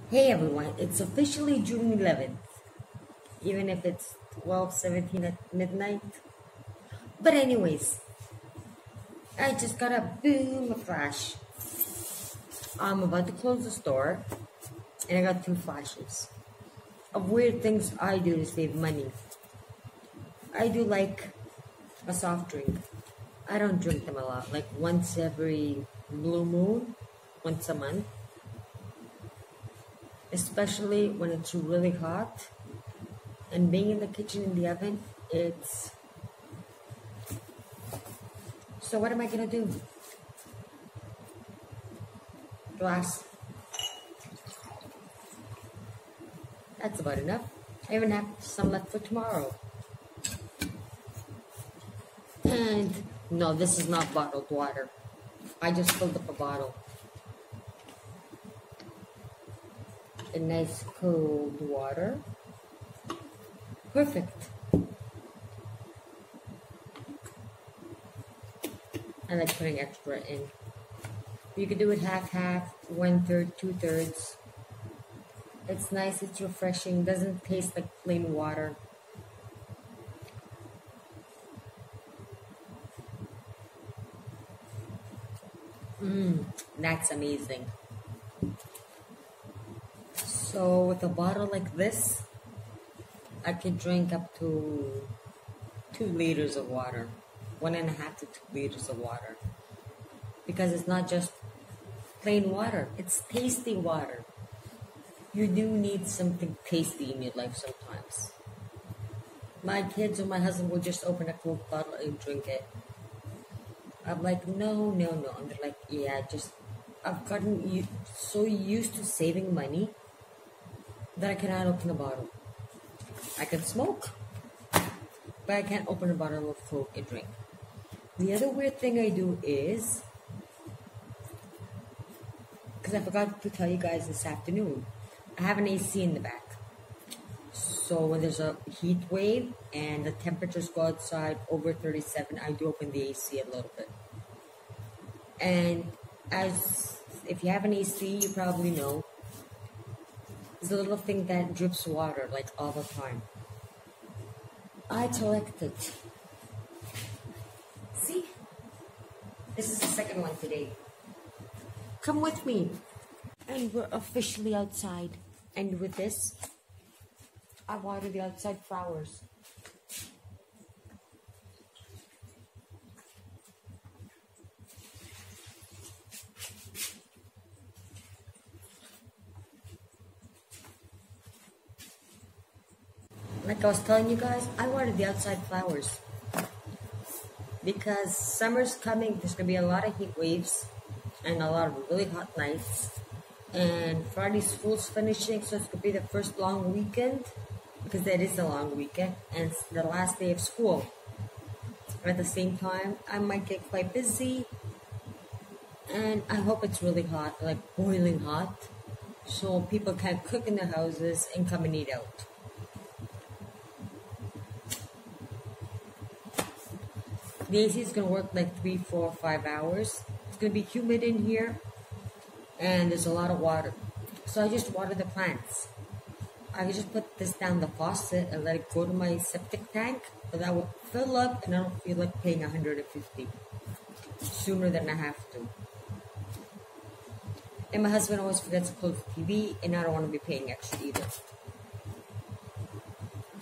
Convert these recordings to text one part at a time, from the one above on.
Hey everyone, it's officially June 11th, even if it's 12:17 at midnight. But anyways, I just got a boom, a flash. I'm about to close the store, and I got two flashes of weird things I do to save money. I do like a soft drink. I don't drink them a lot, like once every blue moon, once a month, especially when it's really hot. And being in the kitchen in the oven, it's so what am I gonna do? Glass. That's about enough. I even have some left for tomorrow. And no, this is not bottled water. I just filled up a bottle. A nice cold water. Perfect. I like putting extra in. You could do it half-half, 1/3, 2/3. It's nice, it's refreshing, doesn't taste like plain water. That's amazing. So with a bottle like this, I could drink up to 2 liters of water. 1.5 to 2 liters of water. Because it's not just plain water, it's tasty water. You do need something tasty in your life sometimes. My kids or my husband will just open a Coke bottle and drink it. I'm like, no, no, no. And they're like, yeah, I've gotten so used to saving money that I cannot open a bottle. I can smoke, but I can't open a bottle of Coke and drink. The other weird thing I do is, because I forgot to tell you guys this afternoon, I have an AC in the back. So when there's a heat wave and the temperatures go outside over 37, I do open the AC a little bit. And as if you have an AC, you probably know, there's a little thing that drips water like all the time. I collect it. See? This is the second one today. Come with me. And we're officially outside. And with this, I water the outside flowers. Like I was telling you guys, I water the outside flowers. Because summer's coming, there's going to be a lot of heat waves and a lot of really hot nights. And Friday school's finishing, so it's going to be the first long weekend. Because it is a long weekend, and it's the last day of school. At the same time, I might get quite busy, and I hope it's really hot, like boiling hot, so people can cook in their houses and come and eat out. The AC is going to work like 3, 4, 5 hours. It's going to be humid in here, and there's a lot of water. So I just water the plants. I can just put this down the faucet and let it go to my septic tank, but that will fill up and I don't feel like paying $150 sooner than I have to. And my husband always forgets to close the TV, and I don't want to be paying extra either.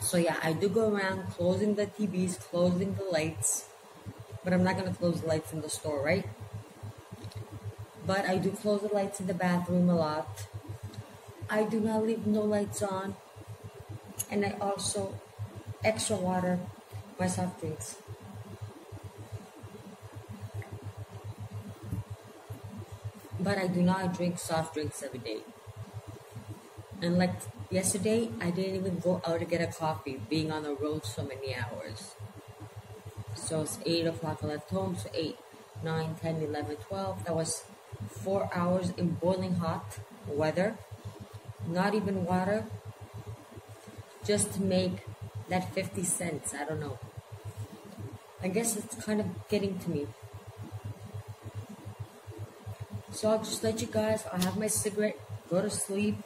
So yeah, I do go around closing the TVs, closing the lights, but I'm not going to close the lights in the store, right? But I do close the lights in the bathroom a lot. I do not leave no lights on, and I also extra water my soft drinks. But I do not drink soft drinks every day. And like yesterday, I didn't even go out to get a coffee, being on the road so many hours. So it's 8 o'clock, I left home, so 8, 9, 10, 11, 12. That was 4 hours in boiling hot weather. Not even water, just to make that 50 cents. I don't know. I guess it's kind of getting to me. So I'll just let you guys, I'll have my cigarette, go to sleep,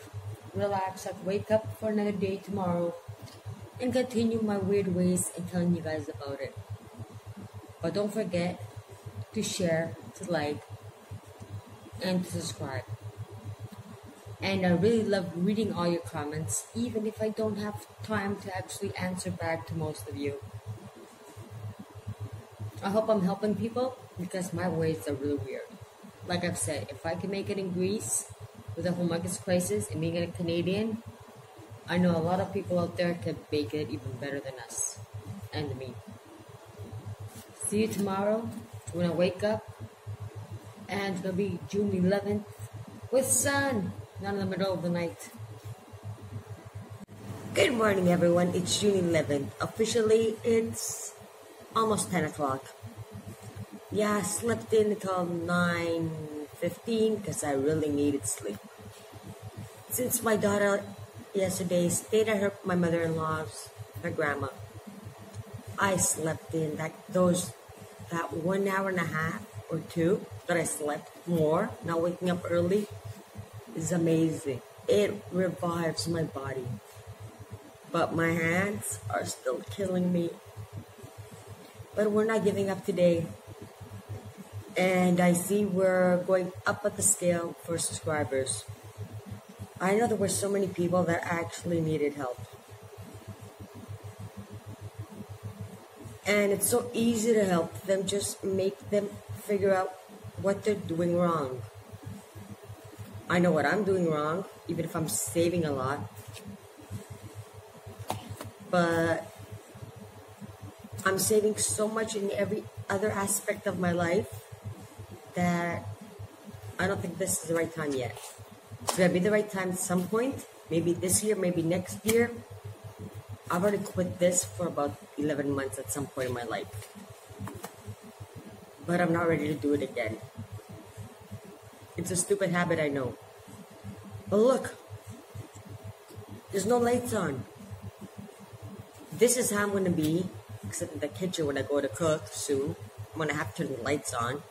relax, I'll wake up for another day tomorrow and continue my weird ways and telling you guys about it. But don't forget to share, to like, and to subscribe. And I really love reading all your comments, even if I don't have time to actually answer back to most of you. I hope I'm helping people because my ways are really weird. Like I've said, if I can make it in Greece with the homeless crisis and being a Canadian, I know a lot of people out there can make it even better than us and me. See you tomorrow when I wake up, and it's gonna be June 11th with sun, not in the middle of the night. Good morning, everyone. It's June 11th. Officially, it's almost 10 o'clock. Yeah, I slept in until 9:15 because I really needed sleep. Since my daughter yesterday stayed at my mother-in-law's, her grandma, I slept in that 1 hour and a half or two that I slept more, not waking up early, is amazing. It revives my body. But my hands are still killing me. But we're not giving up today. And I see we're going up at the scale for subscribers. I know there were so many people that actually needed help. And it's so easy to help them, just make them figure out what they're doing wrong. I know what I'm doing wrong, even if I'm saving a lot. But I'm saving so much in every other aspect of my life that I don't think this is the right time yet. It's going to be the right time at some point, maybe this year, maybe next year. I've already quit this for about 11 months at some point in my life. But I'm not ready to do it again. It's a stupid habit, I know. But look, there's no lights on. This is how I'm going to be, except in the kitchen when I go to cook soon. I'm going to have to turn the lights on.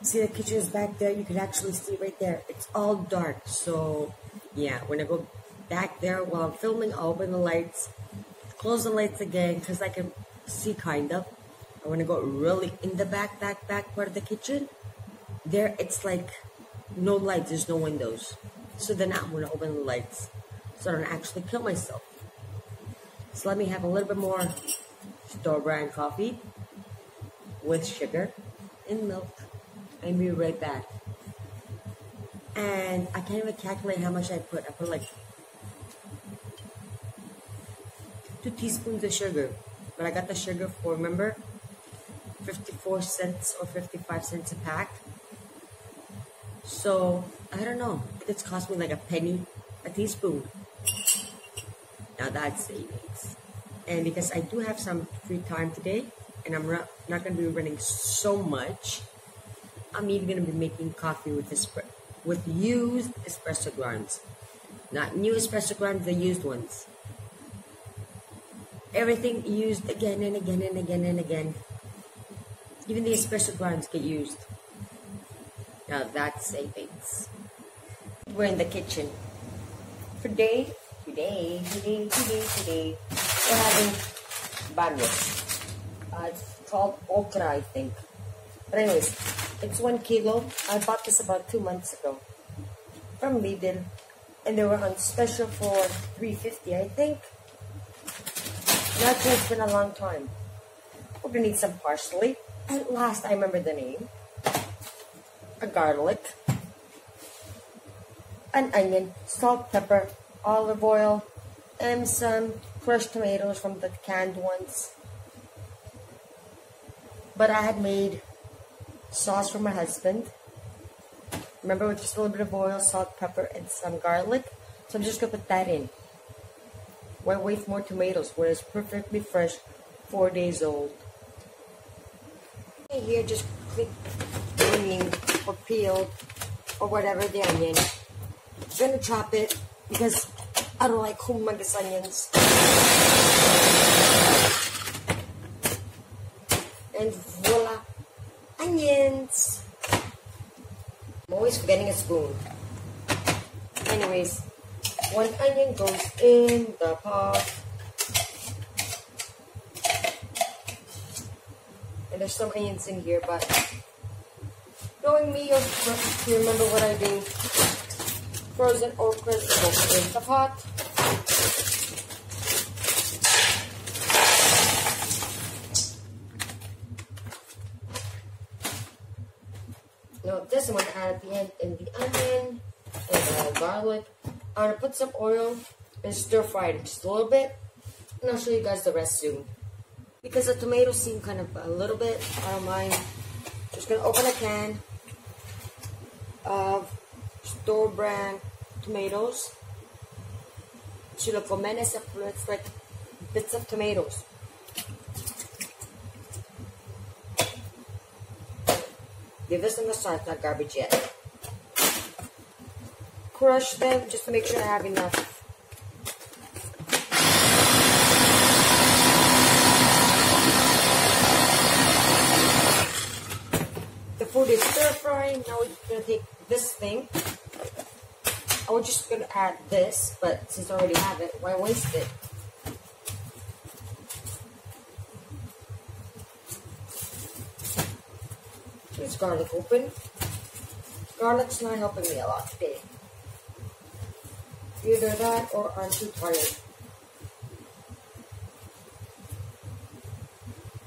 See, the kitchen is back there. You can actually see right there. It's all dark. So, yeah, when I go back there while I'm filming, I'll open the lights, close the lights again because I can see kind of. I want to go really in the back part of the kitchen. There, it's like no lights. There's no windows. So then I'm going to open the lights so I don't actually kill myself. So let me have a little bit more store-brand coffee with sugar and milk. I'll be right back. And I can't even calculate how much I put. I put like 2 teaspoons of sugar. But I got the sugar for, remember, 54 cents or 55 cents a pack. So, I don't know. It's cost me like a penny a teaspoon. Now that's savings. And because I do have some free time today, and I'm not going to be running so much, I'm even going to be making coffee with used espresso grinds. Not new espresso grinds, the used ones. Everything used again and again and again and again. Even the espresso grinds get used. Now that's savings. We're in the kitchen. Today, we're having banwas. It's called okra, I think. But anyways, it's 1 kilo. I bought this about 2 months ago from Lidl, and they were on special for $3.50, I think. Now it's been a long time. We're gonna need some parsley. At last, I remember the name. A garlic, an onion, salt, pepper, olive oil, and some crushed tomatoes from the canned ones. But I had made sauce for my husband. Remember, with just a little bit of oil, salt, pepper, and some garlic. So I'm just gonna put that in. Why waste more tomatoes when it's perfectly fresh, 4 days old? Here, just click onion or peeled or whatever the onion. I'm gonna chop it because I don't like humongous onions. And voila, onions. I'm always forgetting a spoon. Anyways, one onion goes in the pot. And there's some onions in here, but knowing me, you remember what I do. Frozen okra goes in the pot. Now this I'm going to add at the end in the onion and the garlic. I'm going to put some oil and stir fry it just a little bit. And I'll show you guys the rest soon. Because the tomatoes seem kind of a little bit, I don't mind. Just going to open a can of store brand tomatoes. Si lo comen, it's like bits of tomatoes. Give this in the start, not garbage yet. Crush them just to make sure I have enough. The food is stir frying. Now we're going to take this thing. I was just going to add this, but since I already have it, why waste it? This garlic open. Garlic's not helping me a lot today. Either that or I'm too tired.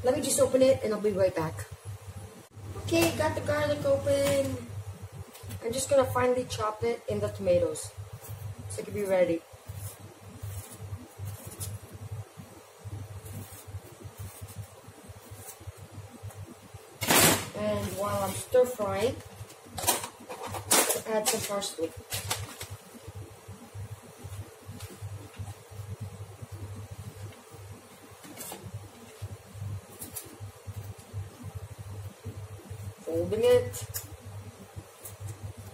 Let me just open it and I'll be right back. Okay, got the garlic open. I'm just gonna finely chop it in the tomatoes so it can be ready. And while I'm stir frying, add some parsley. Folding it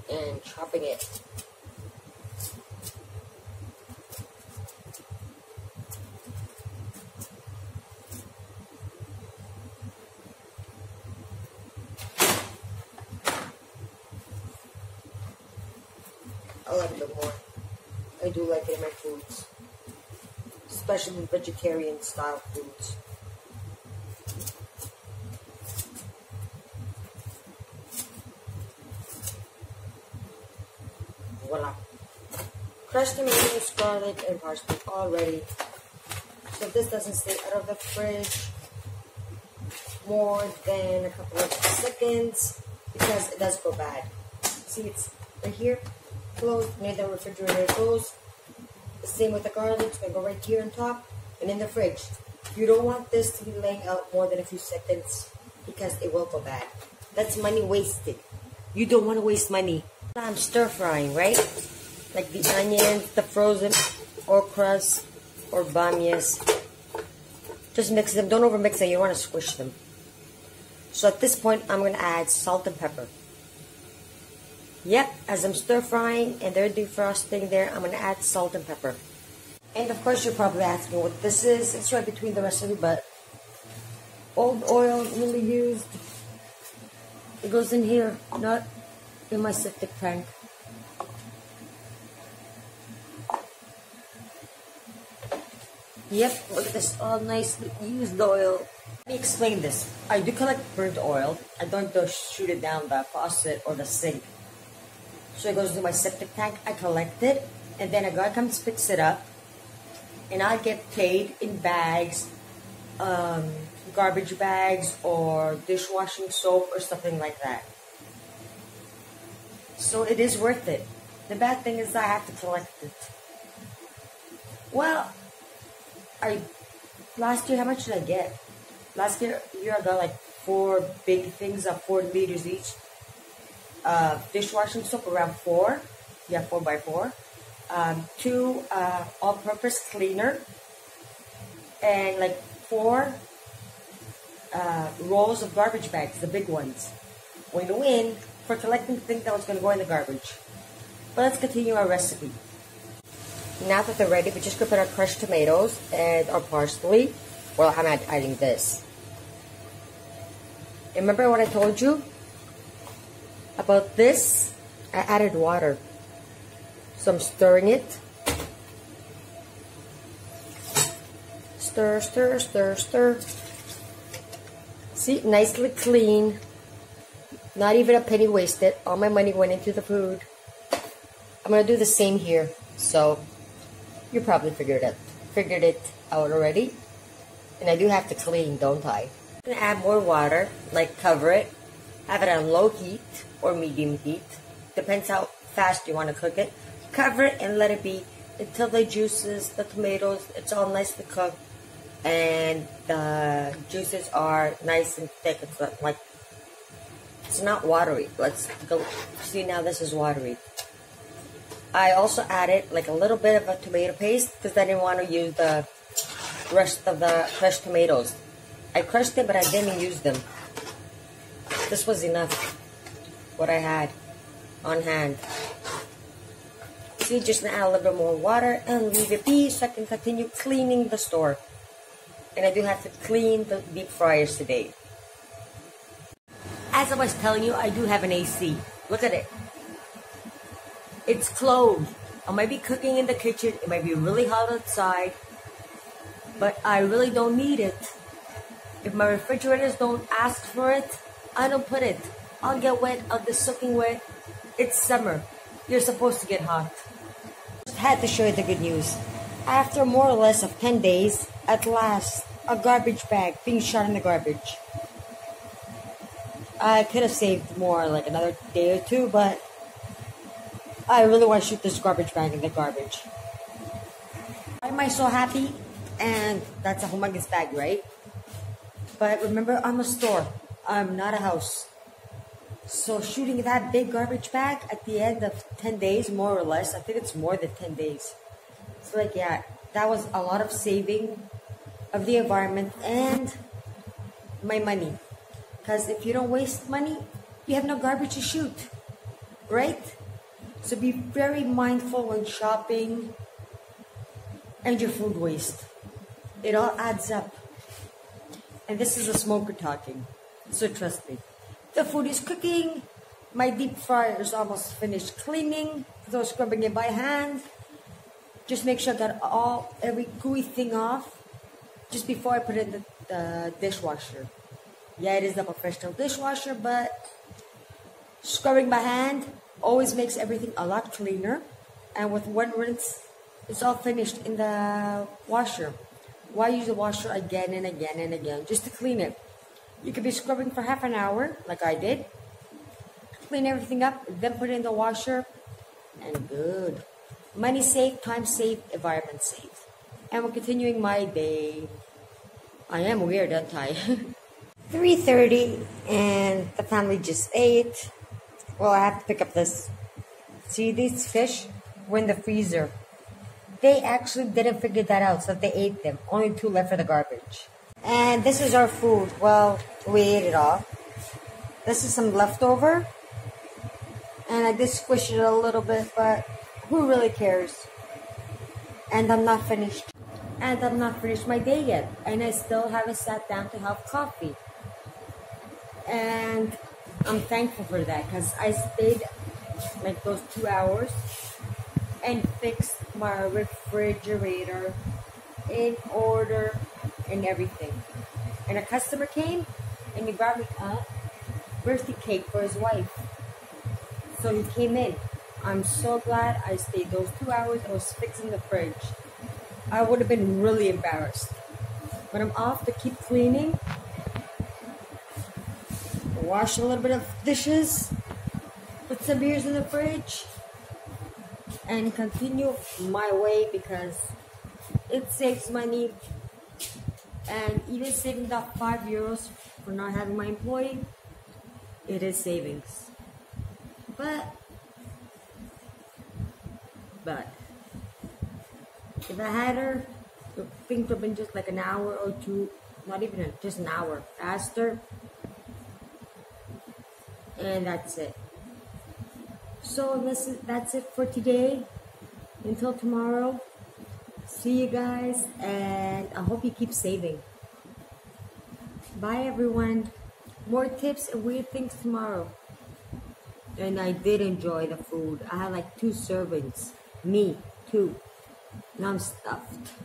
and chopping it. I like it more. I do like it in my foods, especially vegetarian style foods. Voila. Crushed tomatoes, garlic, and parsley all ready. So this doesn't stay out of the fridge more than a couple of seconds because it does go bad. See, it's right here, closed, near the refrigerator closed. The same with the garlic, it's going to go right here on top and in the fridge. You don't want this to be laying out more than a few seconds because it will go bad. That's money wasted. You don't want to waste money. I'm stir frying, right? Like the onions, the frozen okras or bamias. Just mix them. Don't overmix them. You don't want to squish them. So at this point, I'm going to add salt and pepper. Yep, as I'm stir frying and they're defrosting there, I'm going to add salt and pepper. And of course, you're probably asking what this is. It's right between the recipe, but old oil really used. It goes in here, not in my septic tank. Yep, look at this, all nicely used oil. Let me explain this. I do collect burnt oil. I don't just shoot it down the faucet or the sink. So it goes to my septic tank. I collect it, and then a guy comes picks it up, and I get paid in bags, garbage bags, or dishwashing soap, or something like that. So it is worth it. The bad thing is I have to collect it. Well, last year, how much did I get? Last year I got like 4 big things of 4 liters each. Dishwashing soap around 4. Yeah, 4x4. 2 all-purpose cleaner. And like 4 rolls of garbage bags, the big ones. Win-win for collecting things that was going to go in the garbage. But let's continue our recipe. Now that they're ready, we're just going to put our crushed tomatoes and our parsley. Well, I'm adding this. Remember what I told you about this? I added water. So I'm stirring it. Stir, stir, stir, stir. See, nicely clean. Not even a penny wasted. All my money went into the food. I'm gonna do the same here. So you probably figured it out already. And I do have to clean, don't I? I'm gonna add more water, like cover it. Have it on low heat or medium heat. Depends how fast you want to cook it. Cover it and let it be until the juices, the tomatoes, it's all nicely cooked. And the juices are nice and thick. It's not like, it's not watery. Let's go. See, now this is watery. I also added like a little bit of a tomato paste because I didn't want to use the rest of the crushed tomatoes. I crushed it, but I didn't use them. This was enough, what I had on hand. See, just gonna add a little bit more water and leave it be so I can continue cleaning the store. And I do have to clean the deep fryers today. As I was telling you, I do have an AC. Look at it. It's closed. I might be cooking in the kitchen. It might be really hot outside. But I really don't need it. If my refrigerators don't ask for it, I don't put it. I'll get wet. I'll get soaking wet. It's summer. You're supposed to get hot. Just had to show you the good news. After more or less of 10 days, at last, a garbage bag being shot in the garbage. I could have saved more, like another day or two, but I really want to shoot this garbage bag in the garbage. Why am I so happy? And that's a humongous bag, right? But remember, I'm a store. I'm not a house. So shooting that big garbage bag at the end of 10 days, more or less, I think it's more than 10 days. So like, yeah, that was a lot of saving of the environment and my money. Because if you don't waste money, you have no garbage to shoot, right? So be very mindful when shopping and your food waste. It all adds up. And this is a smoker talking, so trust me. The food is cooking. My deep fryer is almost finished cleaning. So scrubbing it by hand. Just make sure I got every gooey thing off just before I put it in the dishwasher. Yeah, it is a professional dishwasher, but scrubbing by hand always makes everything a lot cleaner. And with one rinse, it's all finished in the washer. Why use the washer again and again and again just to clean it? You could be scrubbing for half an hour, like I did. Clean everything up, then put it in the washer, and good. Money saved, time saved, environment saved. And we're continuing my day. I am weird, aren't I? 3:30, and the family just ate. Well, I have to pick up this. See, these fish were in the freezer. They actually didn't figure that out, so they ate them. Only 2 left for the garbage. And this is our food. Well, we ate it all. This is some leftover. And I did squish it a little bit, but who really cares? And I'm not finished. And I'm not finished my day yet. And I still haven't sat down to have coffee. And I'm thankful for that because I stayed like those 2 hours and fixed my refrigerator in order and everything. And a customer came and he brought me a birthday cake for his wife. So he came in. I'm so glad I stayed those 2 hours. I was fixing the fridge. I would have been really embarrassed. But I'm off to keep cleaning. Wash a little bit of dishes. Put some beers in the fridge. And continue my way because it saves money. And even saving that €5 for not having my employee, it is savings. But if I had her, the thing would have been just like an hour or two, not even just an hour faster. And that's it. So that's it for today. Until tomorrow. See you guys, and I hope you keep saving. Bye everyone. More tips and weird things tomorrow. And I did enjoy the food. I had like 2 servings. Me too. Now I'm stuffed.